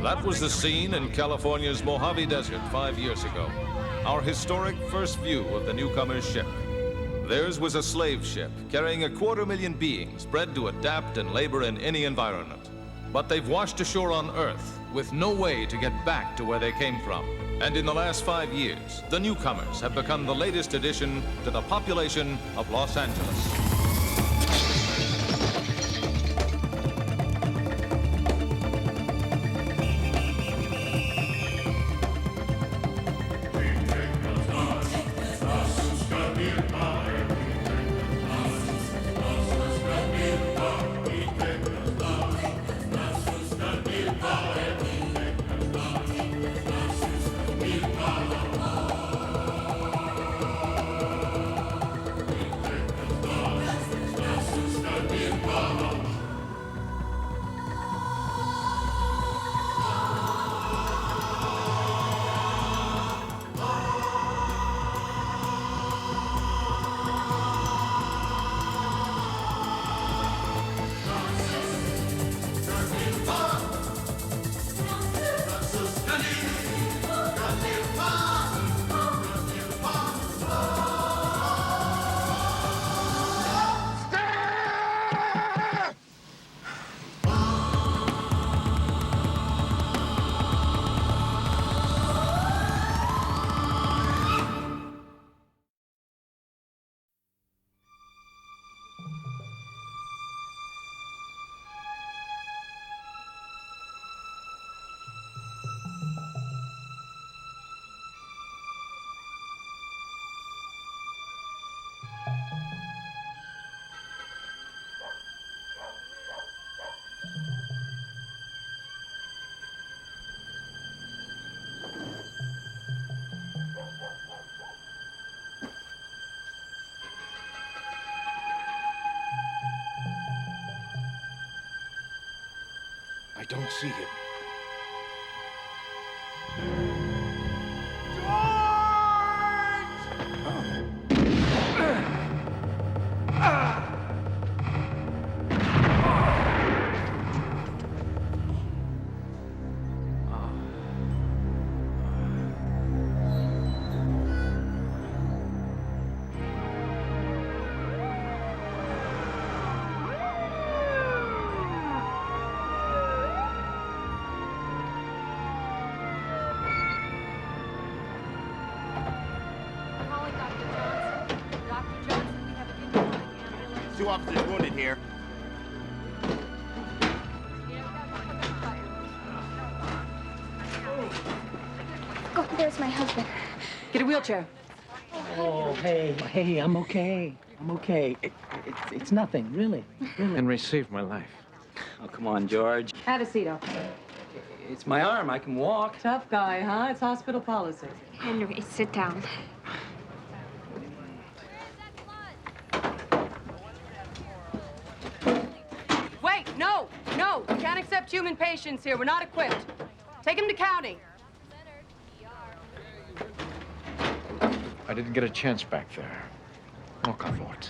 That was the scene in California's Mojave Desert 5 years ago. Our historic first view of the newcomer's ship. Theirs was a slave ship carrying 250,000 beings bred to adapt and labor in any environment. But they've washed ashore on Earth with no way to get back to where they came from. And in the last 5 years, the newcomers have become the latest addition to the population of Los Angeles. I don't see him. Two officers wounded here. Oh, there's my husband. Get a wheelchair. Oh, hey, I'm okay. I'm okay. It's nothing, really. Henry saved my life. Oh, come on, George. Have a seat, okay. It's my arm. I can walk. Tough guy, huh? It's hospital policy. Henry, sit down. Wait, no! We can't accept human patients here. We're not equipped. Take him to county. I didn't get a chance back there. Knock on wood.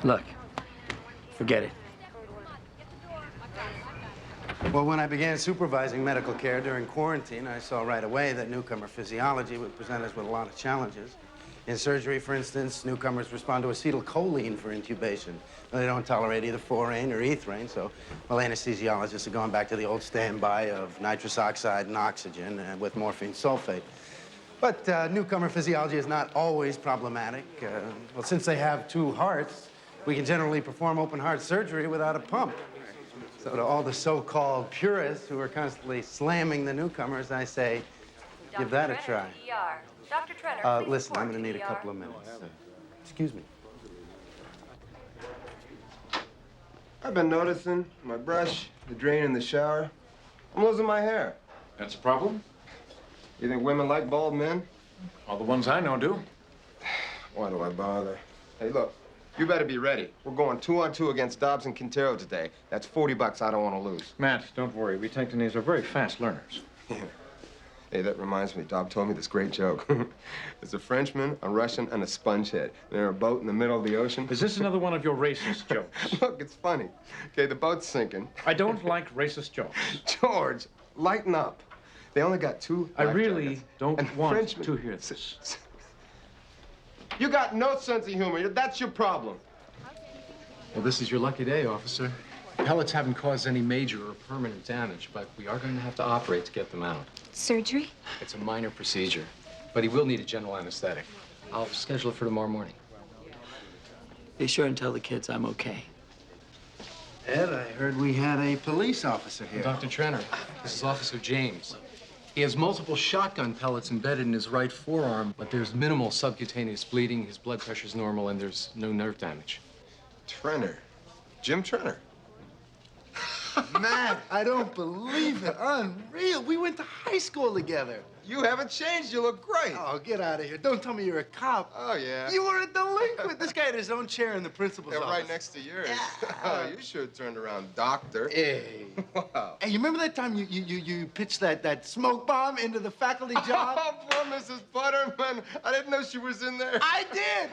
Look, forget it. Well, when I began supervising medical care during quarantine, I saw right away that newcomer physiology would present us with a lot of challenges. In surgery, for instance, newcomers respond to acetylcholine for intubation. They don't tolerate either forane or ethane, so, well, anesthesiologists have gone back to the old standby of nitrous oxide and oxygen with morphine sulfate. But newcomer physiology is not always problematic. Well, since they have two hearts, we can generally perform open heart surgery without a pump. So to all the so-called purists who are constantly slamming the newcomers, I say, give that a try. Dr. Trenner, Listen, I'm going to need a couple of minutes. Excuse me. I've been noticing my brush, the drain in the shower. I'm losing my hair. That's a problem? You think women like bald men? All the ones I know do. Why do I bother? Hey, look, you better be ready. We're going 2-on-2 against Dobbs and Quintero today. That's $40 I don't want to lose. Matt, don't worry. We Tankanese are very fast learners. Hey, that reminds me. Dob told me this great joke. There's a Frenchman, a Russian, and a spongehead. They're in a boat in the middle of the ocean. Is this another one of your racist jokes? Look, it's funny. Okay, the boat's sinking. I don't like racist jokes. George, lighten up. They only got 2 I life really jackets. don't And want Frenchmen- to hear this. You got no sense of humor. That's your problem. Well, this is your lucky day, officer. Pellets haven't caused any major or permanent damage, but we are going to have to operate to get them out. Surgery? It's a minor procedure, but he will need a general anesthetic. I'll schedule it for tomorrow morning. Be sure and tell the kids I'm okay. Ed, I heard we had a police officer here. Dr. Trenner, this is Officer James. He has multiple shotgun pellets embedded in his right forearm, but there's minimal subcutaneous bleeding, his blood pressure's normal, and there's no nerve damage. Trenner. Jim Trenner. Man, I don't believe it. Unreal. We went to high school together. You haven't changed. You look great. Oh, get out of here. Don't tell me you're a cop. Oh, yeah. You were a delinquent. This guy had his own chair in the principal's They're office. right next to yours. Oh, you should have turned around, doctor. Hey. Wow. Hey, you remember that time you pitched that smoke bomb into the faculty job? Oh, poor Mrs. Butterman. I didn't know she was in there. I did.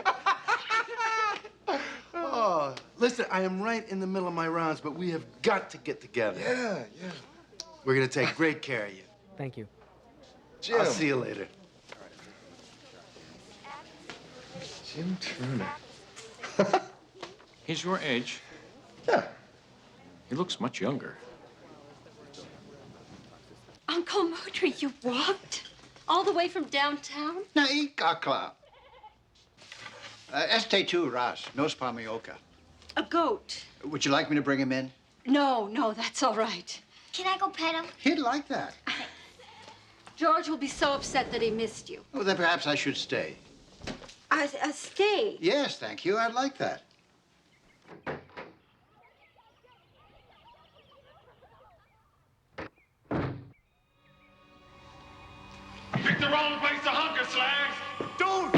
Oh, listen, I am right in the middle of my rounds, but we have got to get together. Yeah. We're going to take great care of you. Thank you. Jim. I'll see you later. Jim Turner. He's your age. Yeah. He looks much younger. Uncle Moultrie, you walked? All the way from downtown? Na'i kakla. ST2 Ras, nos pamioka. A goat. Would you like me to bring him in? No, that's all right. Can I go pet him? He'd like that. George will be so upset that he missed you. Oh, then perhaps I should stay. Stay. Yes, thank you. I'd like that. Pick the wrong place to hunker, Slags. Dude!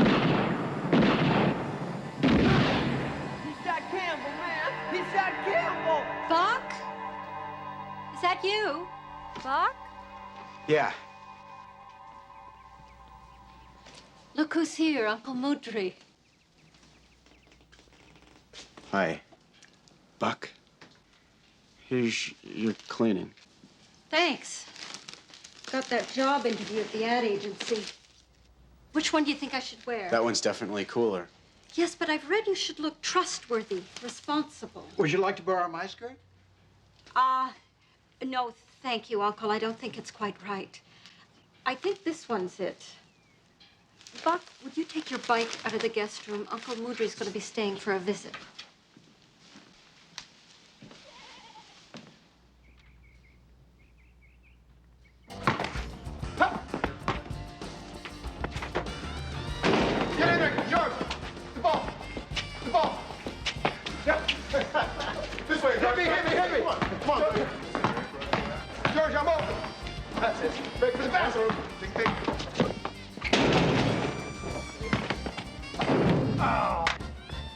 He shot Campbell, man. He shot Campbell. Buck? Is that you? Buck? Yeah. Look who's here, Uncle Moultrie. Hi. Buck. Here's your cleaning. Thanks. Got that job interview at the ad agency. Which one do you think I should wear? That one's definitely cooler. Yes, but I've read you should look trustworthy, responsible. Would you like to borrow my skirt? No, thank you, Uncle. I don't think it's quite right. I think this one's it. Buck, would you take your bike out of the guest room? Uncle Moultrie's going to be staying for a visit. Get in there, George. The ball. Yeah. This way, George. Hit me. Come on, baby. George, I'm open. That's it. Break for the bathroom. Take.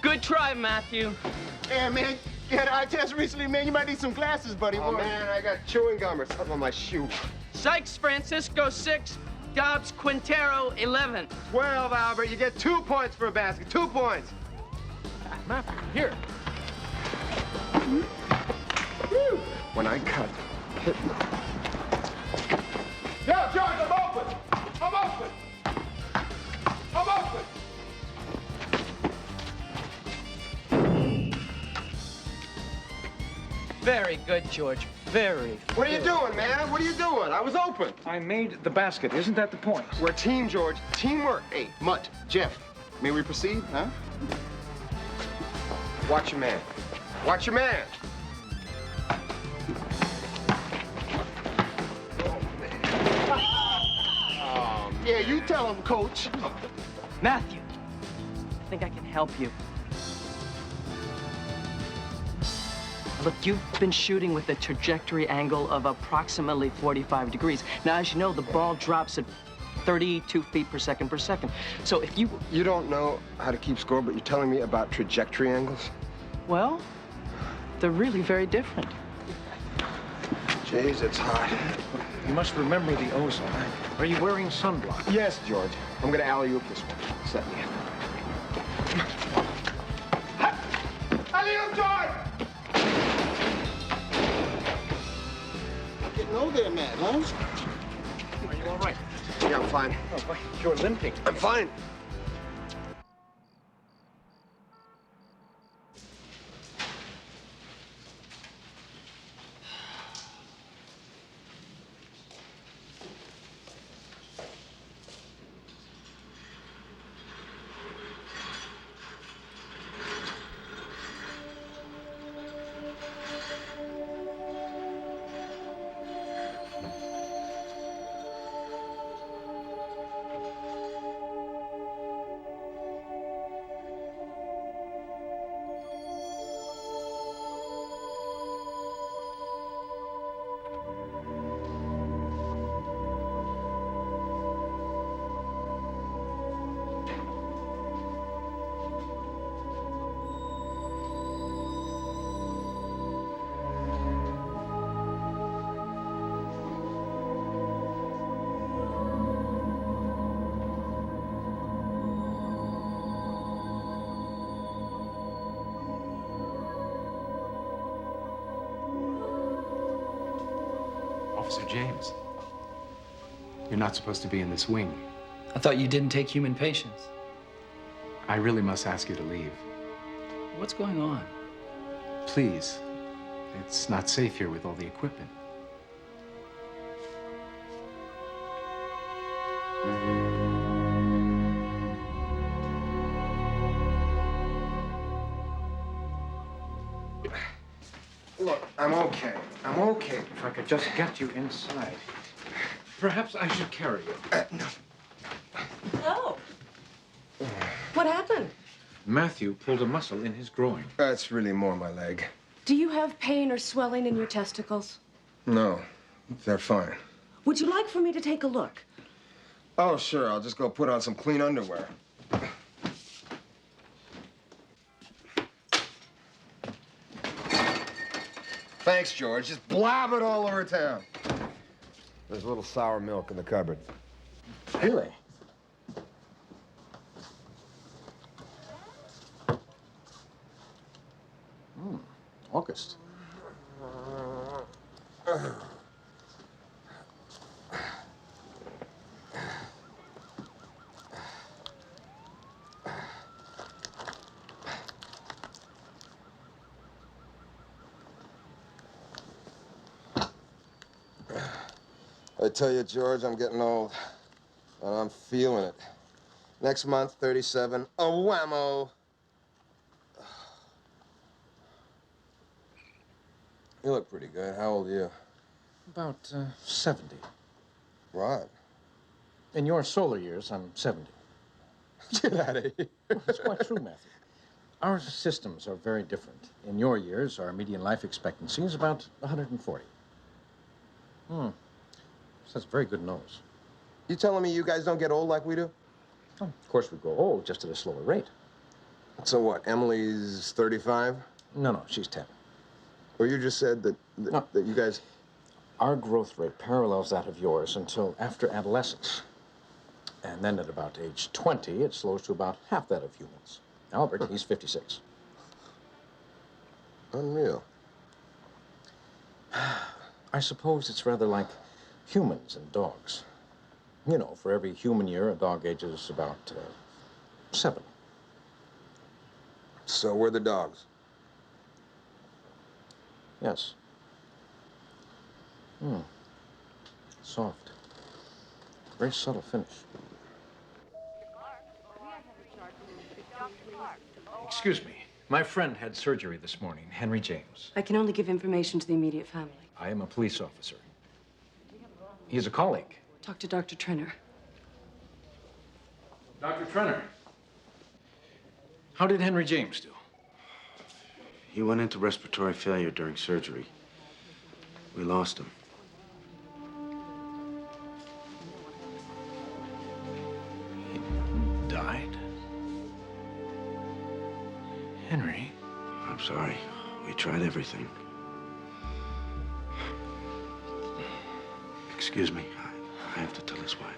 Good try, Matthew. Hey, man, you had an eye test recently, man. You might need some glasses, buddy. Oh, boy. man, I got chewing gum or something on my shoe. Sykes Francisco 6, Dobbs Quintero 11. 12, Albert. You get 2 points for a basket. 2 points. Matthew, here. When I cut, hit me. Yo, George, I'm open. Very good, George. Very. What are you doing, man? What are you doing? I was open. I made the basket. Isn't that the point? We're a team, George. Teamwork. Hey, Mutt, Jeff, may we proceed, huh? Watch your man. Watch your man. Yeah, you tell him, Coach. Matthew, I think I can help you. Look, you've been shooting with a trajectory angle of approximately 45 degrees. Now, as you know, the ball drops at 32 feet per second. So if you... You don't know how to keep score, but you're telling me about trajectory angles? Well, they're really very different. Jeez, it's hot. You must remember the ozone. Are you wearing sunblock? Yes, George. I'm gonna alley-oop this one. Set me in. Alley-oop, George! Getting old there, man, huh? Are you all right? Yeah, I'm fine. Oh, boy, you're limping. I'm fine. Officer James, you're not supposed to be in this wing. I thought you didn't take human patients. I really must ask you to leave. What's going on? Please. It's not safe here with all the equipment. Look, I'm okay. I'm okay. If I could just get you inside. Perhaps I should carry you. No. Oh. What happened? Matthew pulled a muscle in his groin. That's really more my leg. Do you have pain or swelling in your testicles? No, they're fine. Would you like for me to take a look? Oh, sure. I'll just go put on some clean underwear. Thanks, George. Just blab it all over town. There's a little sour milk in the cupboard. Really? August. I tell you, George, I'm getting old. And I'm feeling it. Next month, 37. A whammo! You look pretty good. How old are you? About 70. Right. In your solar years, I'm 70. Get out of here. That's quite true, Matthew. Our systems are very different. In your years, our median life expectancy is about 140. That's a very good nose. You telling me you guys don't get old like we do? Oh, of course, we grow old, just at a slower rate. So what, Emily's 35? No, she's 10. Well, you just said that you guys... Our growth rate parallels that of yours until after adolescence. And then at about age 20, it slows to about half that of humans. Albert, he's 56. Unreal. I suppose it's rather like humans and dogs. You know, for every human year, a dog ages about 7. So we're the dogs. Yes. Soft. Very subtle finish. Excuse me. My friend had surgery this morning, Henry James. I can only give information to the immediate family. I am a police officer. He's a colleague. Talk to Dr. Trenner. Dr. Trenner. How did Henry James do? He went into respiratory failure during surgery. We lost him. He died? Henry? I'm sorry. We tried everything. Excuse me. I have to tell his wife.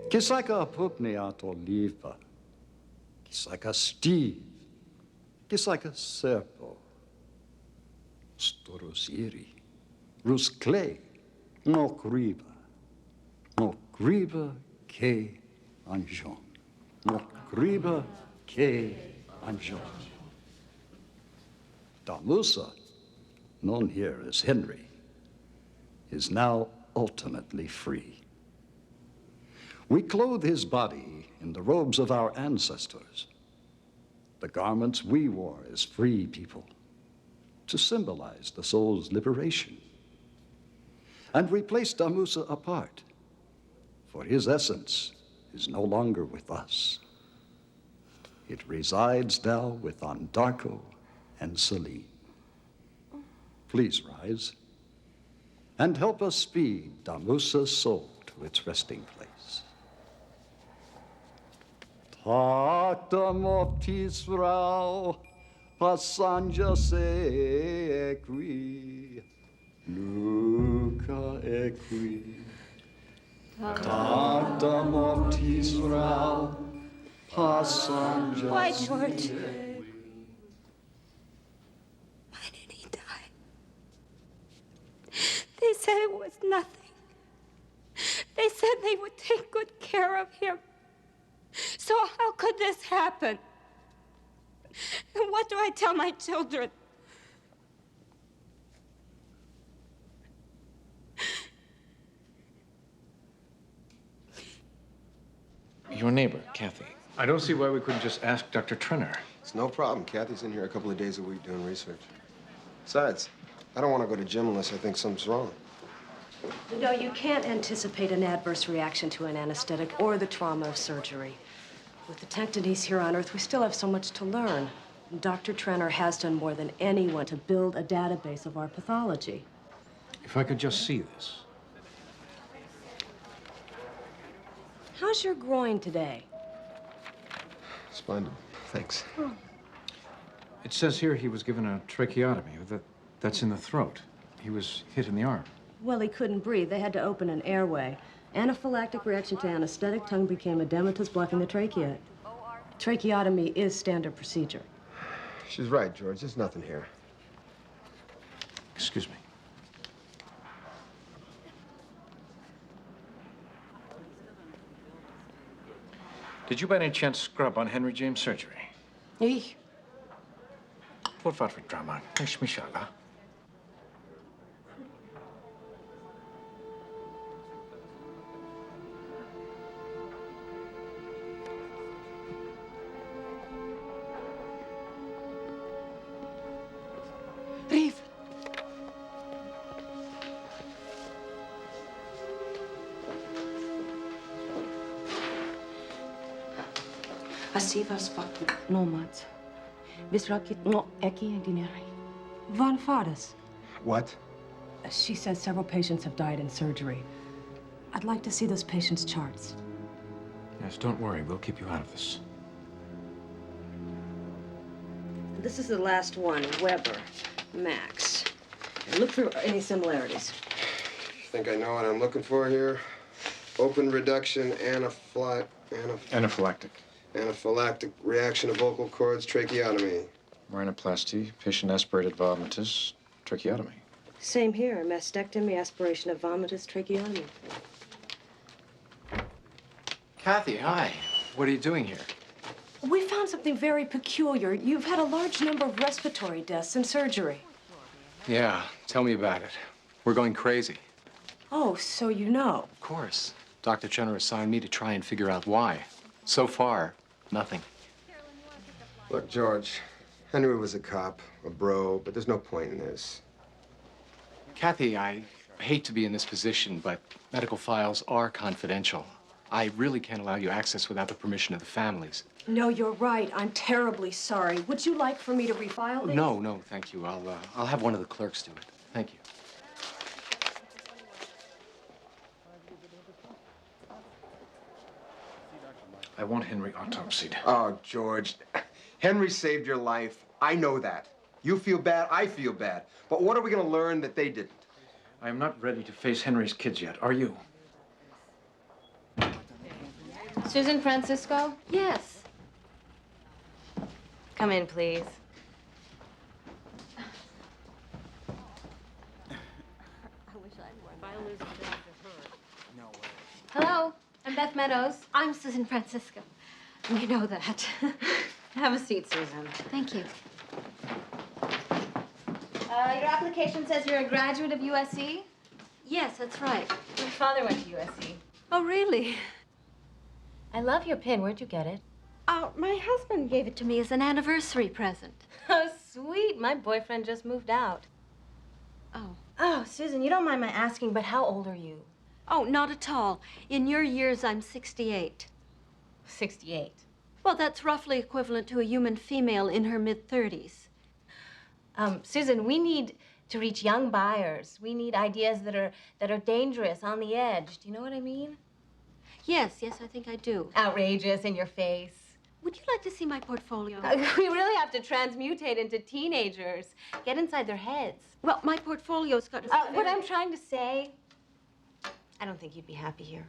Kisaka pupneat oliva, Kisaka Steve, Kisaka serpo, Storosiri, Ruscle, Mokriba ke anjon, Mokriba ke anjon. Damusa, known here as Henry, is now ultimately free. We clothe his body in the robes of our ancestors, the garments we wore as free people, to symbolize the soul's liberation. And we place Damusa apart, for his essence is no longer with us. It resides now with Andarko and Celine. Please rise and help us speed Damusa's soul to its resting place. Tactum optis frau, passanja se equi, Luca equi. Tactum optis frau, passanja. Why, George? Why did he die? They said it was nothing. They said they would take good care of him. So how could this happen? And what do I tell my children? Your neighbor, Kathy. I don't see why we couldn't just ask Dr. Trenner. It's no problem. Kathy's in here a couple of days a week doing research. Besides, I don't want to go to gym unless I think something's wrong. No, you can't anticipate an adverse reaction to an anesthetic or the trauma of surgery. With the techniques here on Earth, we still have so much to learn. And Dr. Trenner has done more than anyone to build a database of our pathology. If I could just see this. How's your groin today? Splendid. Thanks. Oh. It says here he was given a tracheotomy. That's in the throat. He was hit in the arm. Well, he couldn't breathe. They had to open an airway. Anaphylactic reaction to anesthetic, tongue became edematous, blocking the trachea. Tracheotomy is standard procedure. She's right, George. There's nothing here. Excuse me. Did you by any chance scrub on Henry James' surgery? Ich? Por favor, drama. Nicht mich, Allah. Rief! Asivas fakut nomads. Visrakit no eki engineering. Van Fadas. What? She says several patients have died in surgery. I'd like to see this patient's charts. Yes, don't worry. We'll keep you out of this. This is the last one, Weber, Max. Look for any similarities. Think I know what I'm looking for here? Open reduction anaphylactic reaction of vocal cords, tracheotomy. Rhinoplasty, patient aspirated vomitus, tracheotomy. Same here, mastectomy, aspiration of vomitus, tracheotomy. Kathy, hi. What are you doing here? We found something very peculiar. You've had a large number of respiratory deaths in surgery. Yeah, tell me about it. We're going crazy. Oh, so you know. Of course. Dr. Chenner assigned me to try and figure out why. So far, nothing. Look, George, Henry was a cop, a bro, but there's no point in this. Kathy, I hate to be in this position, but medical files are confidential. I really can't allow you access without the permission of the families. No, you're right. I'm terribly sorry. Would you like for me to refile these? No, thank you. I'll have one of the clerks do it. Thank you. I want Henry autopsied. Oh, George, Henry saved your life. I know that. You feel bad, I feel bad. But what are we going to learn that they didn't? I am not ready to face Henry's kids yet. Are you? Susan Francisco? Yes. Come in, please. Hello, I'm Beth Meadows. I'm Susan Francisco. You know that. Have a seat, Susan. Thank you. Your application says you're a graduate of USC? Yes, that's right. My father went to USC. Oh, really? I love your pin. Where'd you get it? My husband gave it to me as an anniversary present. Oh, sweet. My boyfriend just moved out. Oh. Oh, Susan, you don't mind my asking, but how old are you? Oh, not at all. In your years, I'm 68. 68. Well, that's roughly equivalent to a human female in her mid-30s. Susan, we need to reach young buyers. We need ideas that are dangerous, on the edge. Do you know what I mean? Yes, I think I do. Outrageous, in your face. Would you like to see my portfolio? We really have to transmutate into teenagers. Get inside their heads. Well, my portfolio's got... What I'm trying to say, I don't think you'd be happy here.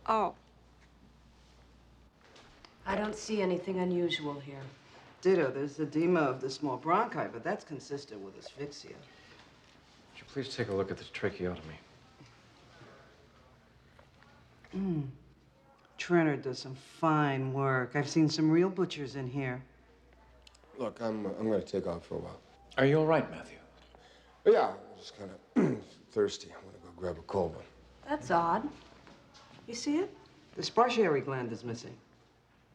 Oh. I don't see anything unusual here. Ditto, there's edema of the small bronchi, but that's consistent with asphyxia. Would you please take a look at the tracheotomy? Trenner does some fine work. I've seen some real butchers in here. Look, I'm going to take off for a while. Are you all right, Matthew? Yeah, I'm just kind of thirsty. I'm going to go grab a cold one. That's odd. You see it? The spartiary gland is missing.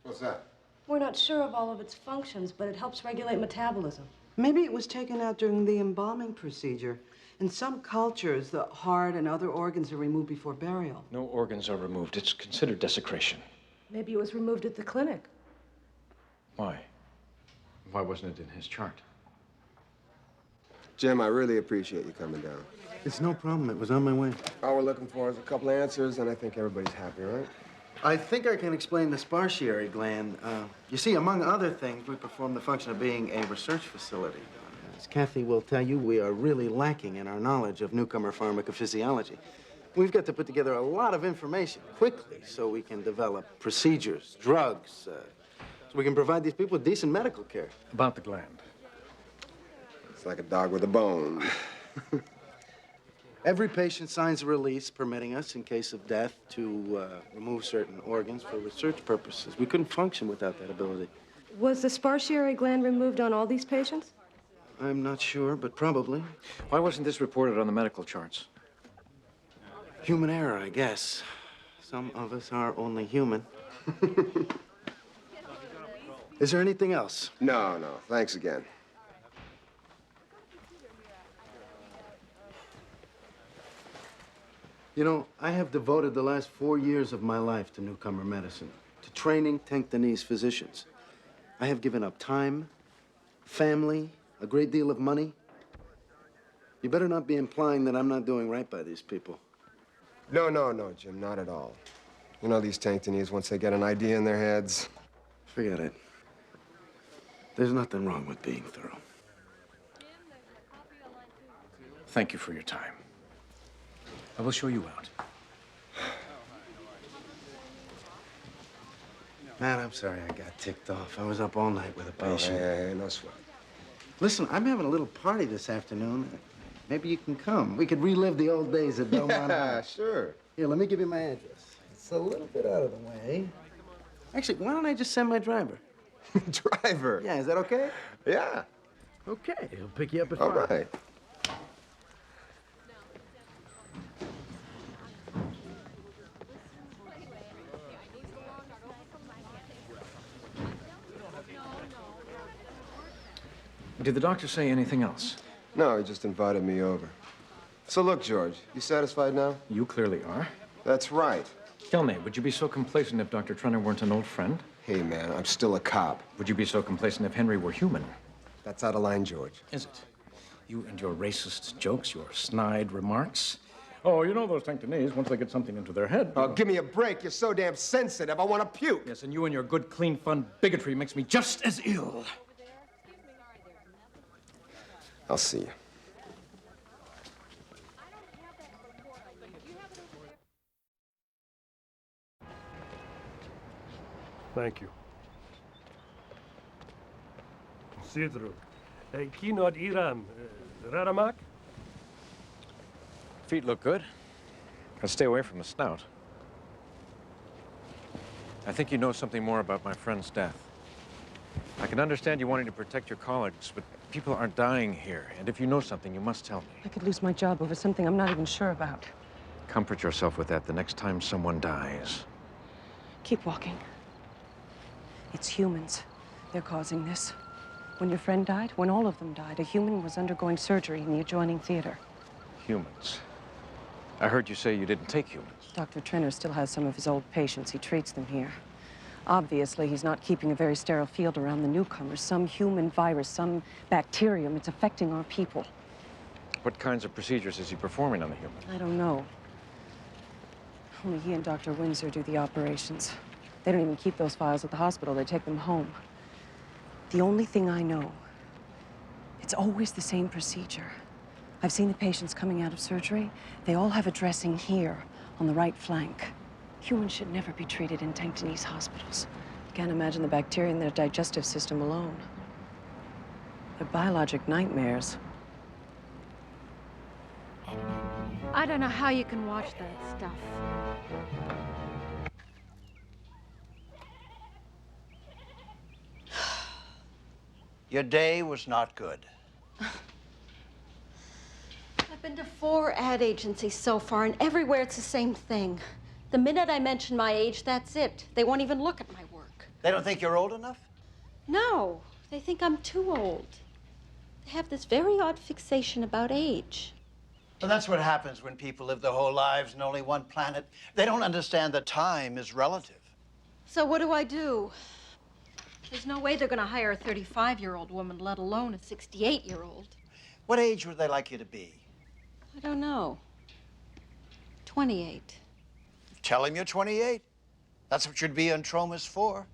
What's that? We're not sure of all of its functions, but it helps regulate metabolism. Maybe it was taken out during the embalming procedure. In some cultures, the heart and other organs are removed before burial. No organs are removed. It's considered desecration. Maybe it was removed at the clinic. Why? Why wasn't it in his chart? Jim, I really appreciate you coming down. It's no problem. It was on my way. All we're looking for is a couple answers, and I think everybody's happy, right? I think I can explain the spartiary gland. You see, among other things, we perform the function of being a research facility. As Kathy will tell you, we are really lacking in our knowledge of newcomer pharmacophysiology. We've got to put together a lot of information quickly so we can develop procedures, drugs, so we can provide these people with decent medical care. About the gland. It's like a dog with a bone. Every patient signs a release permitting us, in case of death, to remove certain organs for research purposes. We couldn't function without that ability. Was the spartiary gland removed on all these patients? I'm not sure, but probably. Why wasn't this reported on the medical charts? Human error, I guess. Some of us are only human. Is there anything else? No. Thanks again. You know, I have devoted the last 4 years of my life to newcomer medicine, to training Tenctonese physicians. I have given up time, family, a great deal of money. You better not be implying that I'm not doing right by these people. No, Jim, not at all. You know these Tenctonese, once they get an idea in their heads... Forget it. There's nothing wrong with being thorough. Thank you for your time. I will show you out. Matt, I'm sorry I got ticked off. I was up all night with a patient. Hey, no sweat. Listen, I'm having a little party this afternoon. Maybe you can come. We could relive the old days at Belmont High. Sure. Here, let me give you my address. It's a little bit out of the way. Actually, why don't I just send my driver? Driver? Yeah, is that okay? Yeah. Okay, he'll pick you up at All 5. right. Did the doctor say anything else? No, he just invited me over. So look, George, you satisfied now? You clearly are. That's right. Tell me, would you be so complacent if Dr. Trenner weren't an old friend? Hey, man, I'm still a cop. Would you be so complacent if Henry were human? That's out of line, George. Is it? You and your racist jokes, your snide remarks. Oh, you know those Tanctonese, once they get something into their head... Oh, give me a break. You're so damn sensitive. I want to puke. Yes, and you and your good, clean, fun bigotry makes me just as ill. I'll see you. Thank you. Sidru. Kinod Iram. Raramak? Feet look good. Gotta stay away from the snout. I think you know something more about my friend's death. I can understand you wanting to protect your colleagues, but people are dying here. And if you know something, you must tell me. I could lose my job over something I'm not even sure about. Comfort yourself with that the next time someone dies. Keep walking. It's humans. They're causing this. When your friend died, when all of them died, a human was undergoing surgery in the adjoining theater. Humans. I heard you say you didn't take humans. Dr. Trenner still has some of his old patients. He treats them here. Obviously, he's not keeping a very sterile field around the newcomers. Some human virus, some bacterium, it's affecting our people. What kinds of procedures is he performing on the human? I don't know. Only he and Dr. Windsor do the operations. They don't even keep those files at the hospital. They take them home. The only thing I know, it's always the same procedure. I've seen the patients coming out of surgery. They all have a dressing here on the right flank. Humans should never be treated in Tanctonese hospitals. Can't imagine the bacteria in their digestive system alone. They're biologic nightmares. I don't know how you can watch that stuff. Your day was not good. I've been to 4 ad agencies so far, and everywhere it's the same thing. The minute I mention my age, that's it. They won't even look at my work. They don't think you're old enough? No, they think I'm too old. They have this very odd fixation about age. Well, that's what happens when people live their whole lives in only one planet. They don't understand that time is relative. So what do I do? There's no way they're going to hire a 35-year-old woman, let alone a 68-year-old. What age would they like you to be? I don't know. 28. Tell him you're 28. That's what you'd be on Tromas for.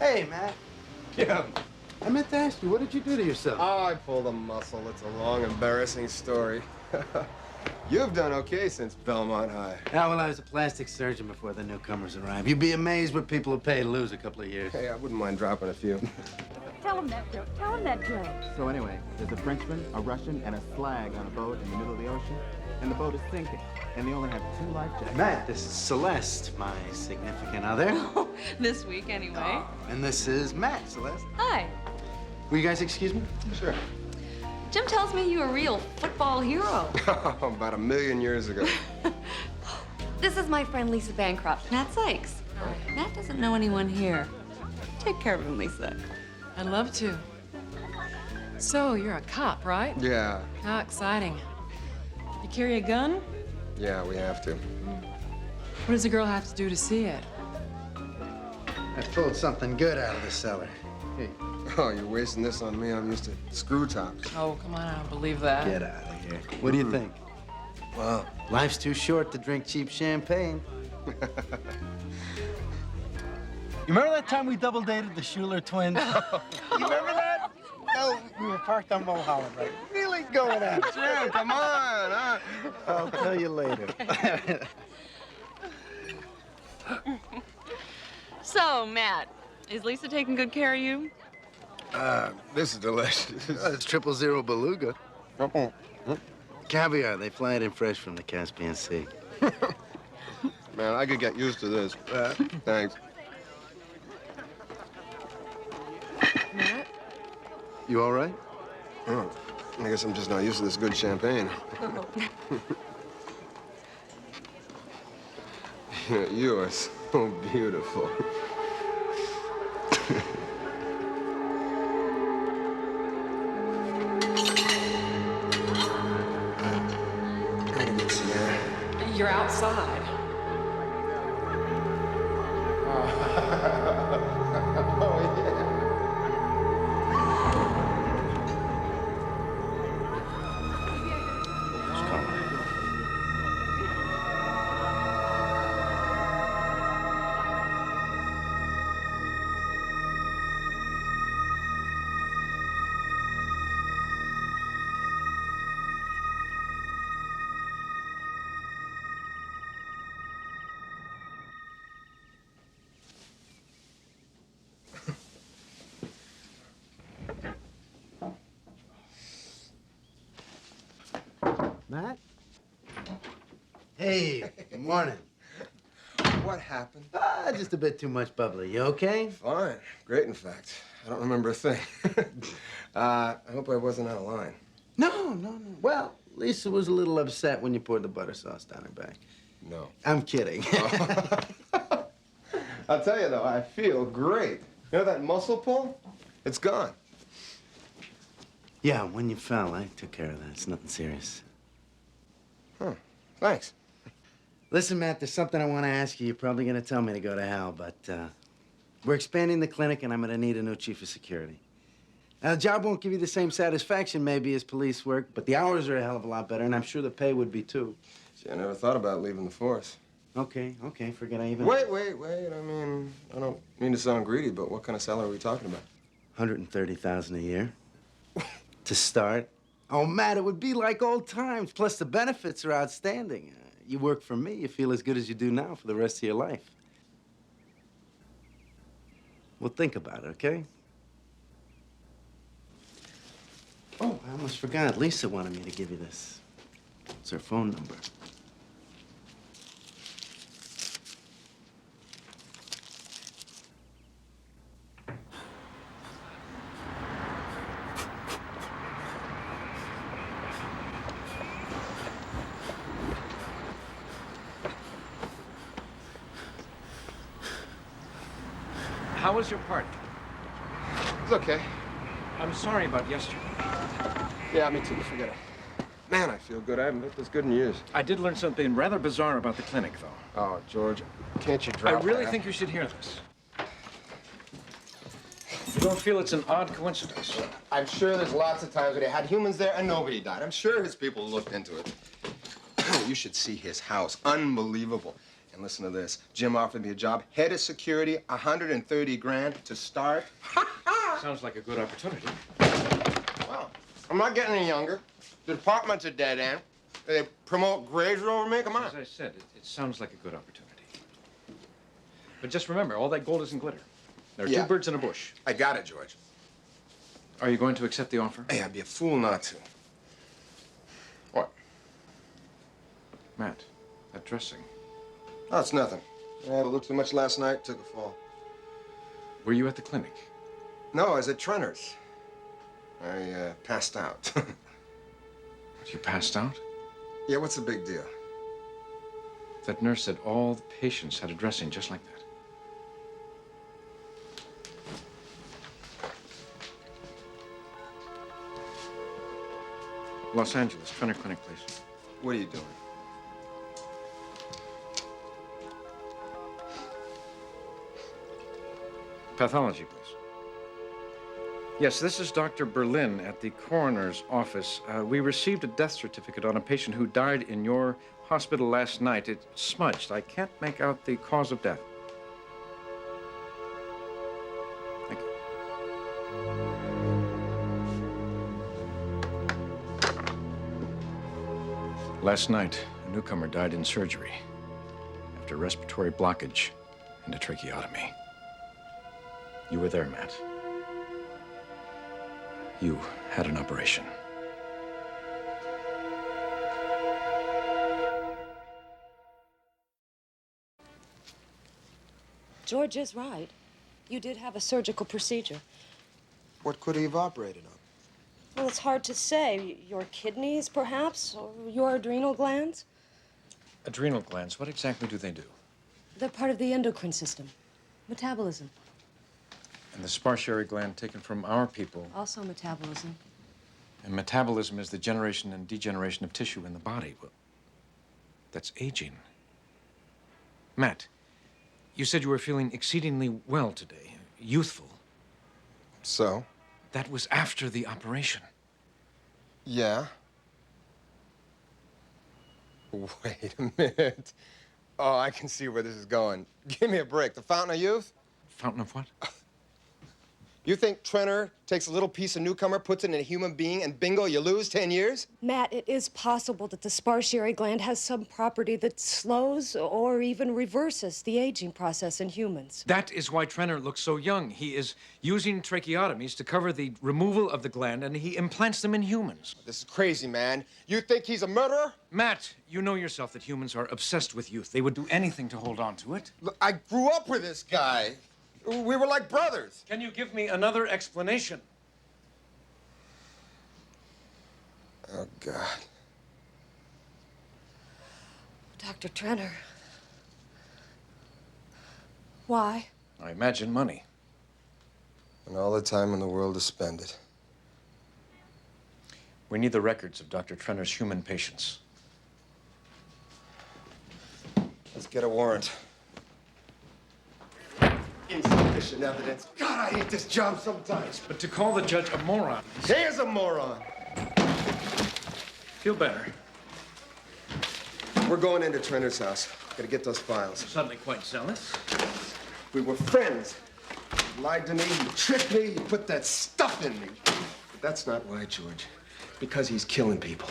Hey, Matt. Yeah. I meant to ask you, what did you do to yourself? Oh, I pulled a muscle. It's a long, embarrassing story. You've done okay since Belmont High. Yeah, well, I was a plastic surgeon before the newcomers arrived. You'd be amazed what people will pay to lose a couple of years. Hey, I wouldn't mind dropping a few. Tell him that joke. Tell him that joke. So anyway, there's a Frenchman, a Russian, and a slag on a boat in the middle of the ocean, and the boat is sinking, and they only have 2 life jackets. Matt, this is Celeste, my significant other. This week, anyway. And this is Matt, Celeste. Hi. Will you guys excuse me? Sure. Jim tells me you're a real football hero. About 1,000,000 years ago. This is my friend Lisa Bancroft, Matt Sykes. Matt doesn't know anyone here. Take care of him, Lisa. I'd love to. So, you're a cop, right? Yeah. How exciting. You carry a gun? Yeah, we have to. What does a girl have to do to see it? I pulled something good out of the cellar. Hey. Oh, you're wasting this on me. I'm used to screw tops. Oh, come on, I don't believe that. Get out of here. What do you think? Well, life's too short to drink cheap champagne. You remember that time we double dated the Schuler twins? You remember that? No, we were parked on Mulholland, right? Really going at it. Jim, come on, huh? I'll tell you later. So, Matt, is Lisa taking good care of you? This is delicious. It's 000 beluga. Caviar, they fly it in fresh from the Caspian Sea. Man, I could get used to this. Thanks. Matt? You all right? Oh, I guess I'm just not used to this good champagne. You are so beautiful. You're outside. Matt? Hey, good morning. What happened? Just a bit too much bubbly. You okay? Fine. Great, in fact. I don't remember a thing. I hope I wasn't out of line. No. Well, Lisa was a little upset when you poured the butter sauce down her back. No. I'm kidding. I'll tell you, though, I feel great. You know that muscle pull? It's gone. Yeah, when you fell, I took care of that. It's nothing serious. Huh. Thanks. Listen, Matt, there's something I want to ask you. You're probably going to tell me to go to hell, but we're expanding the clinic, and I'm going to need a new chief of security. Now, the job won't give you the same satisfaction, maybe, as police work, but the hours are a hell of a lot better, and I'm sure the pay would be, too. See, I never thought about leaving the force. Okay, forget I even... Wait. I mean, I don't mean to sound greedy, but what kind of salary are we talking about? $130,000 a year. To start. Oh, Matt, it would be like old times. Plus, the benefits are outstanding. You work for me, you feel as good as you do now for the rest of your life. Well, think about it, okay? Oh, I almost forgot. Lisa wanted me to give you this. It's her phone number. How was your party? It's okay. I'm sorry about yesterday. Yeah, me too. Forget it. Man, I feel good. I haven't looked this good in years. I did learn something rather bizarre about the clinic, though. Oh, George, can't you drop I really that? think you should hear this. You don't feel it's an odd coincidence? I'm sure there's lots of times when they had humans there and nobody died. I'm sure his people looked into it. You should see his house. Unbelievable. And listen to this. Jim offered me a job, head of security, 130 grand to start. Sounds like a good opportunity. Well, I'm not getting any younger. The department's a dead end. They promote Grazer over me. Come on. As I said, it sounds like a good opportunity. But just remember, all that gold isn't glitter. There are two birds in a bush. I got it, George. Are you going to accept the offer? Hey, I'd be a fool not to. What? Matt, that dressing. Oh, it's nothing. I had a little too much last night, took a fall. Were you at the clinic? No, I was at Trenner's. I passed out. You passed out? Yeah, what's the big deal? That nurse said all the patients had a dressing just like that. Los Angeles, Trenner Clinic, please. What are you doing? Pathology, please. Yes, this is Dr. Berlin at the coroner's office. We received a death certificate on a patient who died in your hospital last night. It's smudged. I can't make out the cause of death. Thank you. Last night, a newcomer died in surgery after respiratory blockage and a tracheotomy. You were there, Matt. You had an operation. George is right. You did have a surgical procedure. What could he have operated on? Well, it's hard to say. Your kidneys, perhaps, or your adrenal glands? Adrenal glands, what exactly do they do? They're part of the endocrine system. Metabolism. And the spartiary gland taken from our people. Also metabolism. And metabolism is the generation and degeneration of tissue in the body. Well, that's aging. Matt, you said you were feeling exceedingly well today, youthful. So? That was after the operation. Yeah. Wait a minute. Oh, I can see where this is going. Give me a break. The Fountain of Youth? Fountain of what? You think Trenner takes a little piece of newcomer, puts it in a human being, and bingo, you lose 10 years? Matt, it is possible that the spartiary gland has some property that slows or even reverses the aging process in humans. That is why Trenner looks so young. He is using tracheotomies to cover the removal of the gland, and he implants them in humans. This is crazy, man. You think he's a murderer? Matt, you know yourself that humans are obsessed with youth. They would do anything to hold on to it. Look, I grew up with this guy. We were like brothers. Can you give me another explanation? Oh, God. Dr. Trenner. Why? I imagine money. And all the time in the world to spend it. We need the records of Dr. Trenner's human patients. Let's get a warrant. Insufficient evidence. God, I hate this job sometimes. But to call the judge a moron... He is a moron. Feel better. We're going into Trenner's house. Gotta get those files. Suddenly quite zealous. We were friends. You lied to me, you tricked me, you put that stuff in me. But that's not why, George. Because he's killing people.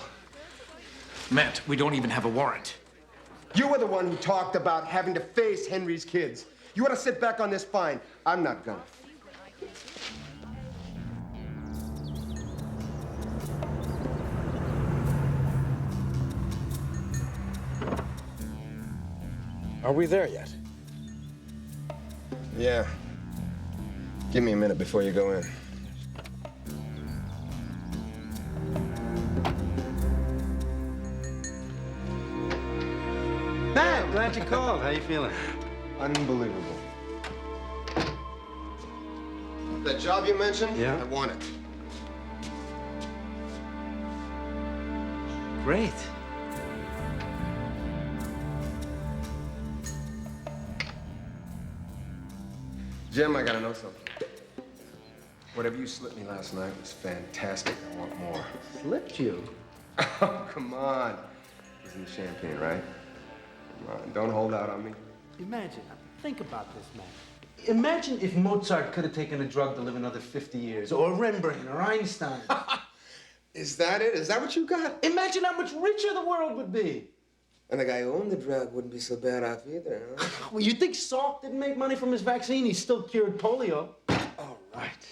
Matt, we don't even have a warrant. You were the one who talked about having to face Henry's kids. You want to sit back on this fine. I'm not gonna. Are we there yet? Yeah. Give me a minute before you go in. Matt, glad you called. How you feeling? Unbelievable. That job you mentioned? Yeah. I want it. Great. Jim, I gotta know something. Whatever you slipped me last night was fantastic. I want more. Slipped you? Oh, come on. It's in the champagne, right? Come on, don't hold out on me. Imagine, think about this, man. Imagine if Mozart could have taken a drug to live another 50 years, or Rembrandt, or Einstein. Is that it? Is that what you got? Imagine how much richer the world would be. And the guy who owned the drug wouldn't be so bad off either, huh? Well, you think Salk didn't make money from his vaccine? He still cured polio. All right.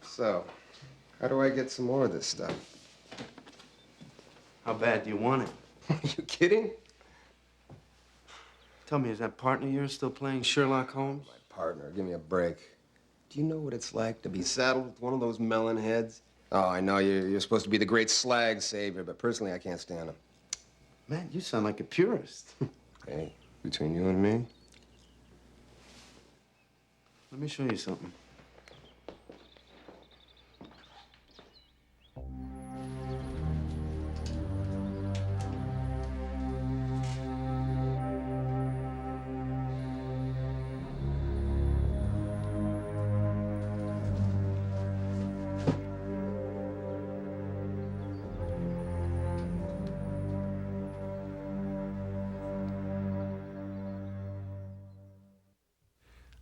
So, how do I get some more of this stuff? How bad do you want it? Are you kidding? Tell me, is that partner of yours still playing Sherlock Holmes? My partner, give me a break. Do you know what it's like to be saddled with one of those melon heads? Oh, I know you're supposed to be the great slag savior, but personally, I can't stand him. Man, you sound like a purist. Hey, between you and me? Let me show you something.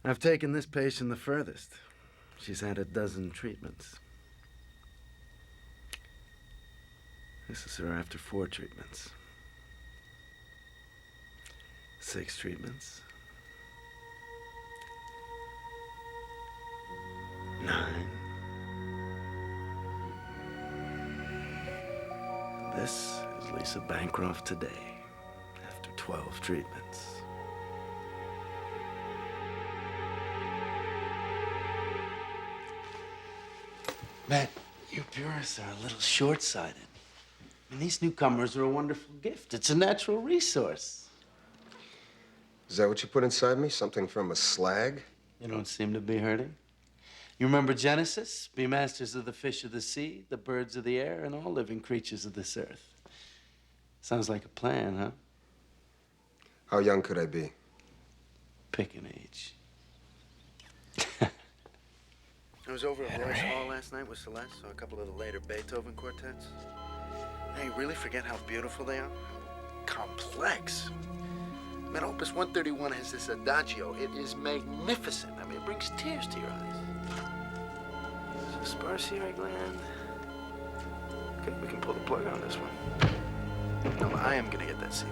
I've taken this patient the furthest. She's had a dozen treatments. This is her after 4 treatments. 6 treatments. 9. This is Lisa Bancroft today, after 12 treatments. Matt, you purists are a little short-sighted. I mean, these newcomers are a wonderful gift. It's a natural resource. Is that what you put inside me? Something from a slag? You don't seem to be hurting. You remember Genesis? Be masters of the fish of the sea, the birds of the air, and all living creatures of this earth. Sounds like a plan, huh? How young could I be? Pick an age. I was over at Royce Hall last night with Celeste, saw a couple of the later Beethoven quartets. Now, you really forget how beautiful they are? Complex. Man, Opus 131 has this adagio. It is magnificent. I mean, it brings tears to your eyes. There's a sparciary gland. Okay, we can pull the plug on this one. No, I am gonna get that CD.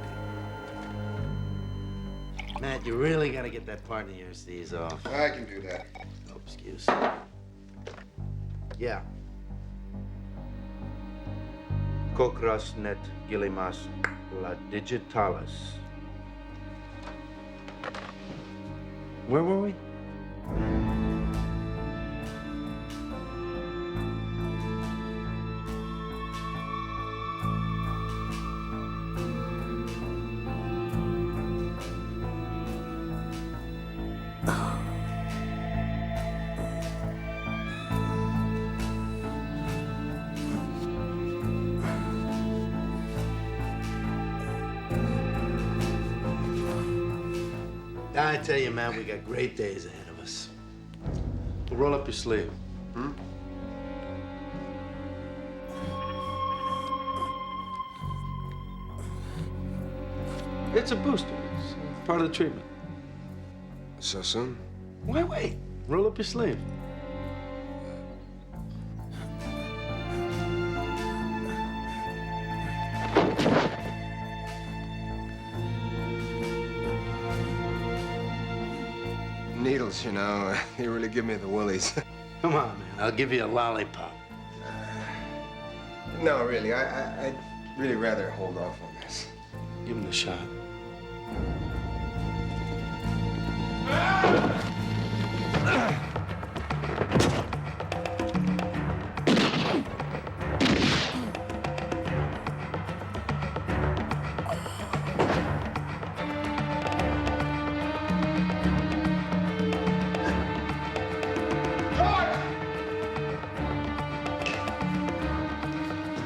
Matt, you really gotta get that part of yours these off. I can do that. Oh, excuse. Yeah. Cocras net gilimas la digitalis. Where were we? I tell you, man, we got great days ahead of us. Roll up your sleeve. It's a booster. It's part of the treatment. So soon? Why wait? Roll up your sleeve. Needles, you know, they really give me the willies. Come on, man. I'll give you a lollipop. No, really, I'd really rather hold off on this. Give him the shot.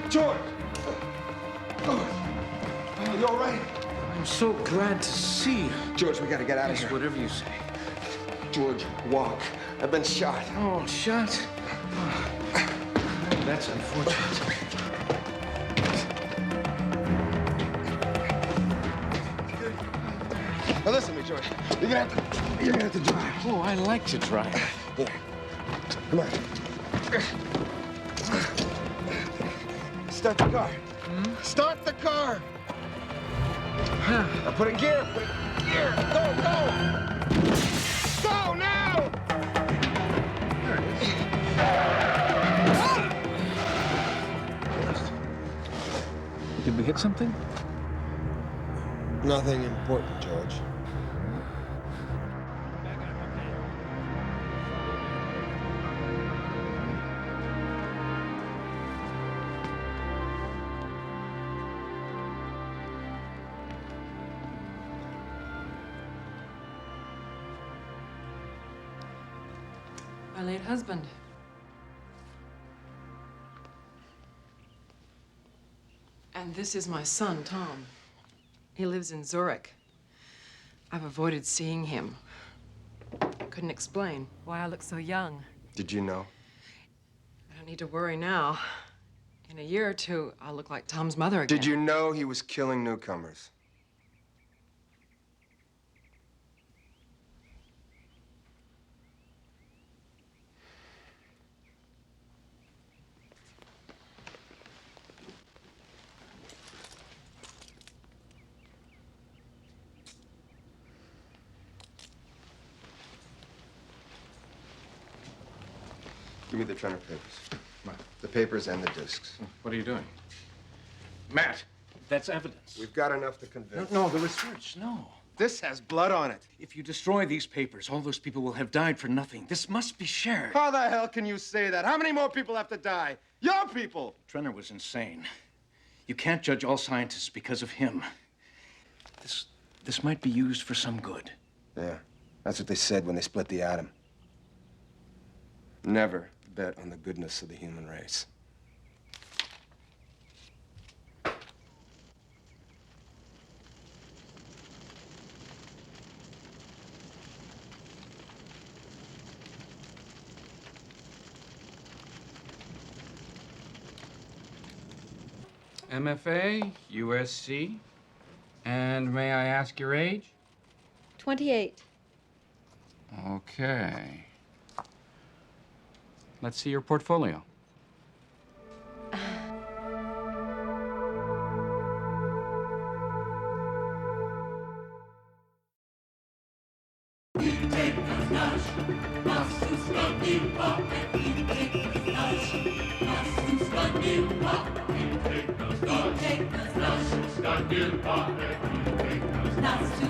George! You all right? I'm so glad to see you. George, we gotta get out of Yes, here. whatever you say. George, walk. I've been shot. Oh, shot? Oh. That's unfortunate. Now listen to me, George. You're gonna have to drive. Oh, I like to drive. Here. Come on. Start the car. Start the car. Now put it in gear. Put it in gear. Go, go. Go now. There it is. Did we hit something? Nothing important, George. My late husband. And this is my son, Tom. He lives in Zurich. I've avoided seeing him. Couldn't explain why I look so young. Did you know? I don't need to worry now. In a year or two, I'll look like Tom's mother again. Did you know he was killing newcomers? Give me the Trenner papers. The papers and the discs. What are you doing? Matt, that's evidence. We've got enough to convince. No, the research, no. This has blood on it. If you destroy these papers, all those people will have died for nothing. This must be shared. How the hell can you say that? How many more people have to die? Your people! Trenner was insane. You can't judge all scientists because of him. This might be used for some good. Yeah, that's what they said when they split the atom. Never bet on the goodness of the human race. MFA, USC, and may I ask your age? 28. Okay. Let's see your portfolio. Nas